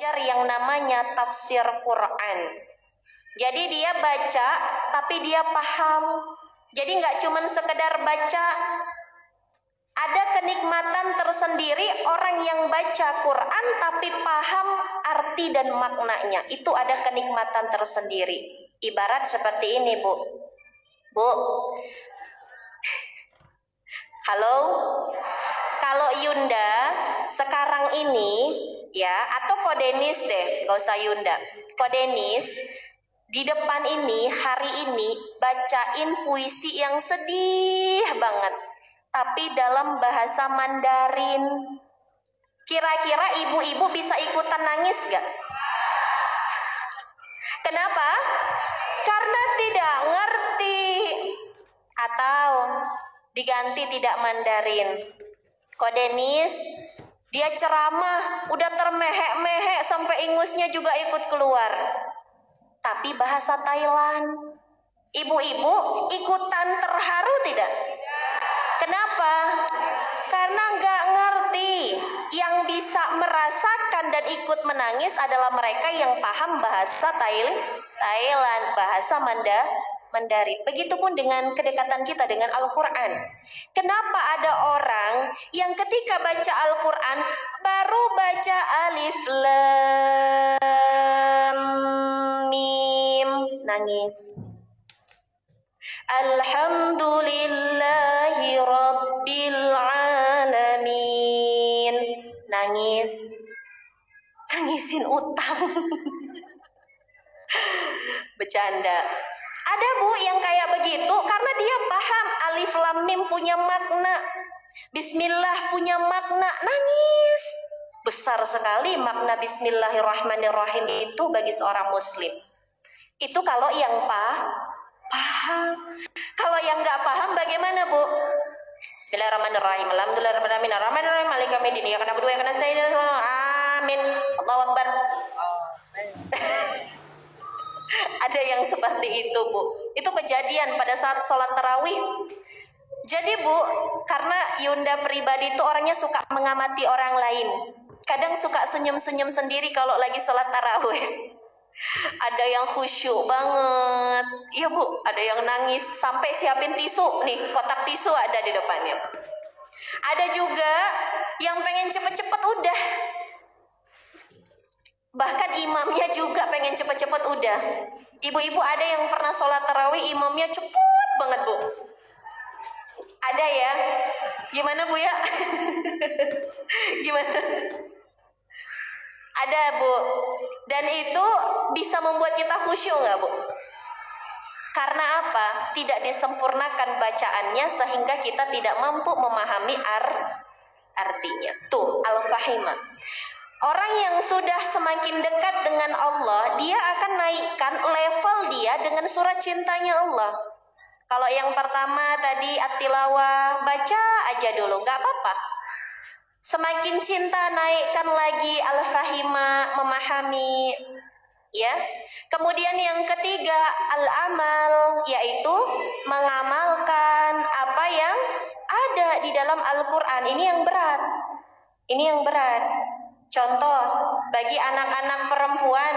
yang namanya tafsir Quran. Jadi dia baca tapi dia paham. Jadi nggak cuma sekedar baca. Ada kenikmatan tersendiri orang yang baca Quran tapi paham arti dan maknanya. Itu ada kenikmatan tersendiri. Ibarat seperti ini, Bu. Bu. Halo? Kalau Yunda sekarang ini ya, atau Kodenis deh, gak usah Yunda. Kodenis di depan ini hari ini bacain puisi yang sedih banget, tapi dalam bahasa Mandarin. Kira-kira ibu-ibu bisa ikutan nangis gak? Kenapa? Karena tidak ngerti. Atau diganti tidak Mandarin. Kodenis dia ceramah udah termehek-mehek sampai ingusnya juga ikut keluar, tapi bahasa Thailand. Ibu-ibu ikutan terharu tidak? Kenapa? Karena nggak ngerti. Yang bisa merasakan dan ikut menangis adalah mereka yang paham bahasa Thailand, bahasa Mandarin. Begitupun dengan kedekatan kita dengan Al-Quran. Kenapa ada orang yang ketika baca Al-Quran baru baca alif lam mim nangis, alhamdulillahi rabbil alamin nangis, nangisin utang. Bercanda. Ada Bu yang kayak begitu karena dia paham alif lam mim punya makna, bismillah punya makna, nangis. Besar sekali makna bismillahirrahmanirrahim itu bagi seorang muslim. Itu kalau yang paham. Kalau yang nggak paham bagaimana Bu? Bismillahirrahmanirrahim. Alhamdulillahirrahmanirrahim. Arrahmanirrahim. Malika yaumiddin. Iyyaka na'budu wa iyyaka nasta'in. Amin. Allahu akbar. Ada yang seperti itu Bu. Itu kejadian pada saat sholat tarawih. Jadi Bu, karena Yunda pribadi itu orangnya suka mengamati orang lain. Kadang suka senyum-senyum sendiri kalau lagi sholat tarawih. Ada yang khusyuk banget. Iya Bu, ada yang nangis sampai siapin tisu. Nih, kotak tisu ada di depannya. Ada juga yang pengen cepet-cepet udah. Bahkan imamnya juga pengen cepet-cepet udah. Ibu-ibu ada yang pernah sholat tarawih imamnya cepet banget Bu? Ada ya? Gimana Bu ya? Gimana? Ada Bu. Dan itu bisa membuat kita khusyuk nggak Bu? Karena apa? Tidak disempurnakan bacaannya sehingga kita tidak mampu memahami artinya. Tuh, al-fahimah. Orang yang sudah semakin dekat dengan Allah, dia akan naikkan level dia dengan surat cintanya Allah. Kalau yang pertama tadi at-tilawah, baca aja dulu, nggak apa-apa. Semakin cinta, naikkan lagi al-fahimah, memahami. Ya. Kemudian yang ketiga al-amal, yaitu mengamalkan apa yang ada di dalam Al-Quran. Ini yang berat. Ini yang berat. Contoh, bagi anak-anak perempuan,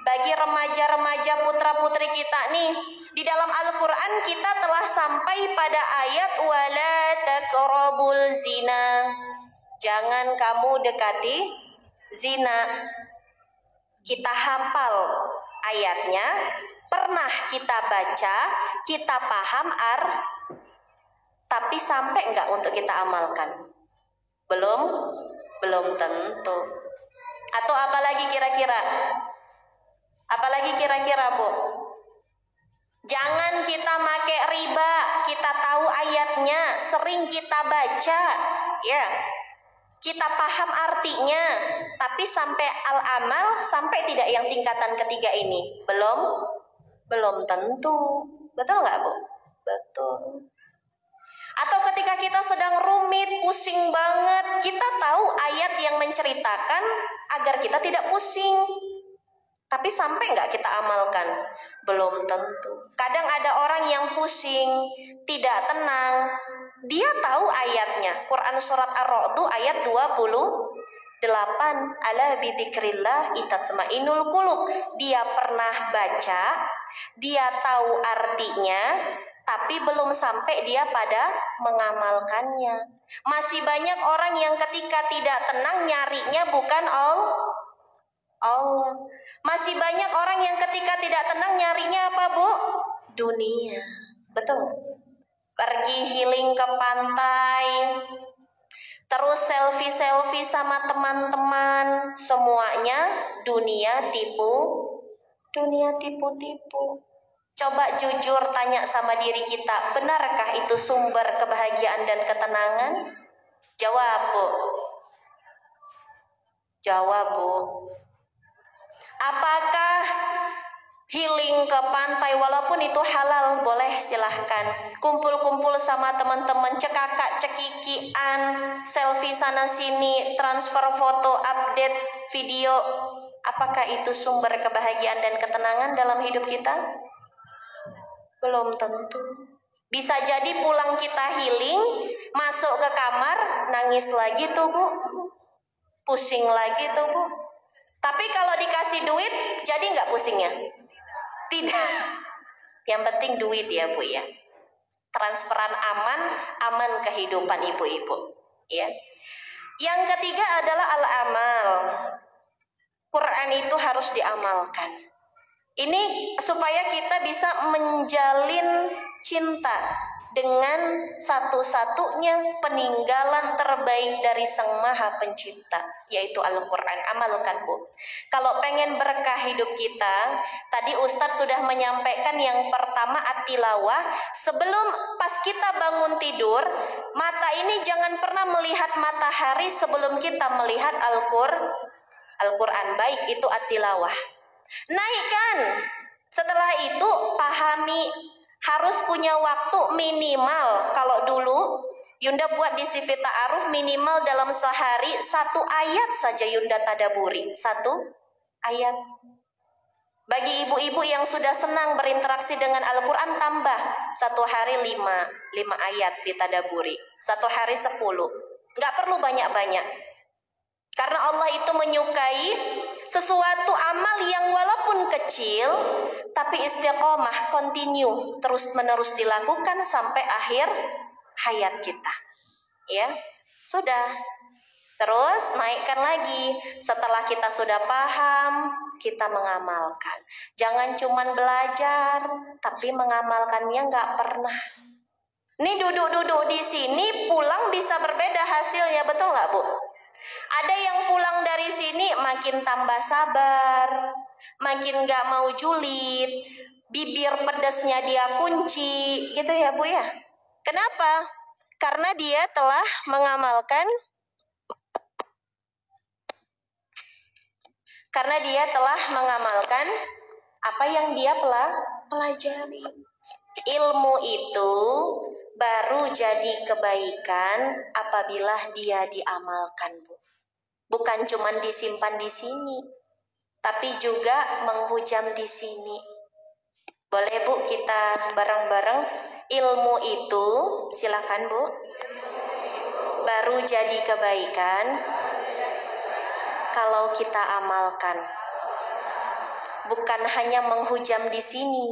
bagi remaja-remaja putra-putri kita nih, di dalam Al-Quran kita telah sampai pada ayat wala taqrabul zina. Jangan kamu dekati zina. Kita hafal ayatnya, pernah kita baca, kita paham tapi sampai enggak untuk kita amalkan? Belum tentu. Atau apalagi kira-kira? Apalagi kira-kira Bu? Jangan kita make riba, kita tahu ayatnya, sering kita baca, ya. Kita paham artinya, tapi sampai al-amal, sampai tidak yang tingkatan ketiga ini? Belum tentu. Betul nggak Bu? Betul. Atau ketika kita sedang rumit, pusing banget, kita tahu ayat yang menceritakan agar kita tidak pusing. Tapi sampai nggak kita amalkan? Belum tentu. Kadang ada orang yang pusing, tidak tenang. Dia tahu ayatnya. Quran surat Ar-Ra'd ayat 20. 8, ala bidzikrillah itatmainul qulub. Dia pernah baca, dia tahu artinya, tapi belum sampai dia pada mengamalkannya. Masih banyak orang yang ketika tidak tenang nyarinya bukan Allah. Masih banyak orang yang ketika tidak tenang nyarinya apa, Bu? Dunia. Betul. Pergi healing ke pantai, terus selfie-selfie sama teman-teman, semuanya dunia tipu-tipu. Coba jujur tanya sama diri kita, benarkah itu sumber kebahagiaan dan ketenangan? Jawab, Bu. Jawab, Bu. Apakah healing ke pantai walaupun itu halal, boleh silahkan. Kumpul-kumpul sama teman-teman, cekakak, cekikian, selfie sana sini, transfer foto, update video. Apakah itu sumber kebahagiaan dan ketenangan dalam hidup kita? Belum tentu. Bisa jadi pulang kita healing, masuk ke kamar, nangis lagi tuh, Bu. Pusing lagi tuh, Bu. Tapi kalau dikasih duit, jadi nggak pusingnya? Tidak. Yang penting duit ya, Bu ya. Transferan aman kehidupan ibu-ibu. Ya. Yang ketiga adalah al-amal. Quran itu harus diamalkan. Ini supaya kita bisa menjalin cinta dengan satu-satunya peninggalan terbaik dari Sang Maha Pencipta, yaitu Al-Quran. Amalkan, Bu. Kalau pengen berkah hidup kita, tadi Ustadz sudah menyampaikan yang pertama at-tilawah. Sebelum pas kita bangun tidur, mata ini jangan pernah melihat matahari sebelum kita melihat Al-Quran. Baik itu at-tilawah. Naikkan. Setelah itu pahami, harus punya waktu minimal. Kalau dulu Yunda buat di CV Ta'aruf, minimal dalam sehari 1 ayat saja Yunda tadaburi. 1 ayat. Bagi ibu-ibu yang sudah senang berinteraksi dengan Al-Quran, tambah 1 hari 5 ayat ditadaburi. 1 hari 10. Nggak perlu banyak-banyak. Karena Allah itu menyukai sesuatu amal yang walaupun kecil, tapi istiqomah, continue, terus-menerus dilakukan sampai akhir hayat kita. Ya, sudah. Terus naikkan lagi. Setelah kita sudah paham, kita mengamalkan. Jangan cuman belajar, tapi mengamalkannya nggak pernah. Ini duduk-duduk di sini, pulang bisa berbeda hasilnya, betul nggak, Bu? Ada yang pulang dari sini makin tambah sabar, makin gak mau julid, bibir pedasnya dia kunci, gitu ya, Bu ya. Kenapa? Karena dia telah mengamalkan, apa yang dia pelajari. Ilmu itu baru jadi kebaikan apabila dia diamalkan, Bu. Bukan cuma disimpan di sini, tapi juga menghujam di sini. Boleh, Bu, kita bareng-bareng. Ilmu itu, silakan, Bu, baru jadi kebaikan kalau kita amalkan. Bukan hanya menghujam di sini,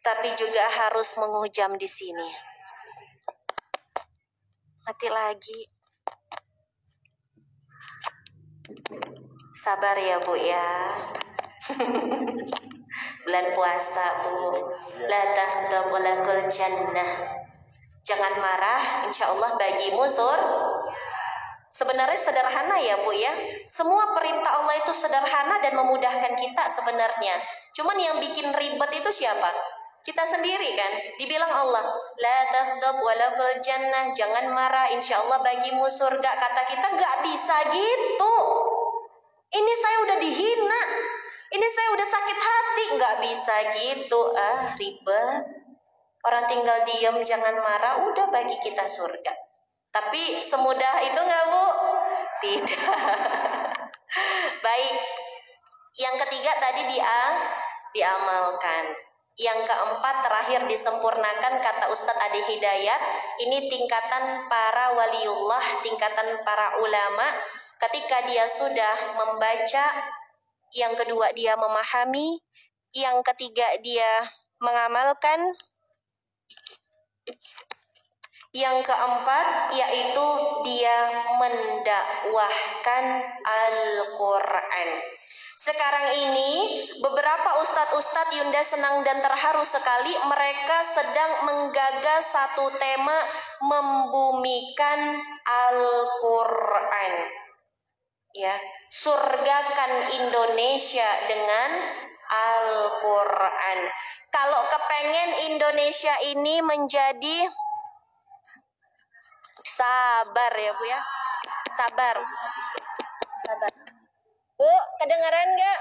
tapi juga harus menghujam di sini. Mati lagi. Sabar ya, Bu ya. Bulan puasa, Bu. La taghdab walakul jannah. Jangan marah, insya Allah bagimu Sebenarnya sederhana ya, Bu ya. Semua perintah Allah itu sederhana dan memudahkan kita sebenarnya. Cuman yang bikin ribet itu siapa? Kita sendiri kan. Dibilang Allah, la taghdab walakul jannah, jangan marah, insya Allah bagimu surga. Kata kita nggak bisa gitu. Ini saya udah dihina, ini saya udah sakit hati, nggak bisa gitu. Ribet. Orang tinggal diam, jangan marah, udah bagi kita surga. Tapi semudah itu nggak, Bu? Tidak. Baik. Yang ketiga tadi diamalkan. Yang keempat terakhir disempurnakan kata Ustadz Adi Hidayat. Ini tingkatan para waliullah, tingkatan para ulama. Ketika dia sudah membaca, yang kedua dia memahami, yang ketiga dia mengamalkan, yang keempat yaitu dia mendakwahkan Al-Quran. Sekarang ini beberapa ustadz-ustadz Yunda senang dan terharu sekali, mereka sedang menggagas satu tema membumikan Al-Quran. Ya, surgakan Indonesia dengan Al-Quran. Kalau kepengen Indonesia ini menjadi, sabar ya Bu ya, sabar. Bu, kedengaran nggak?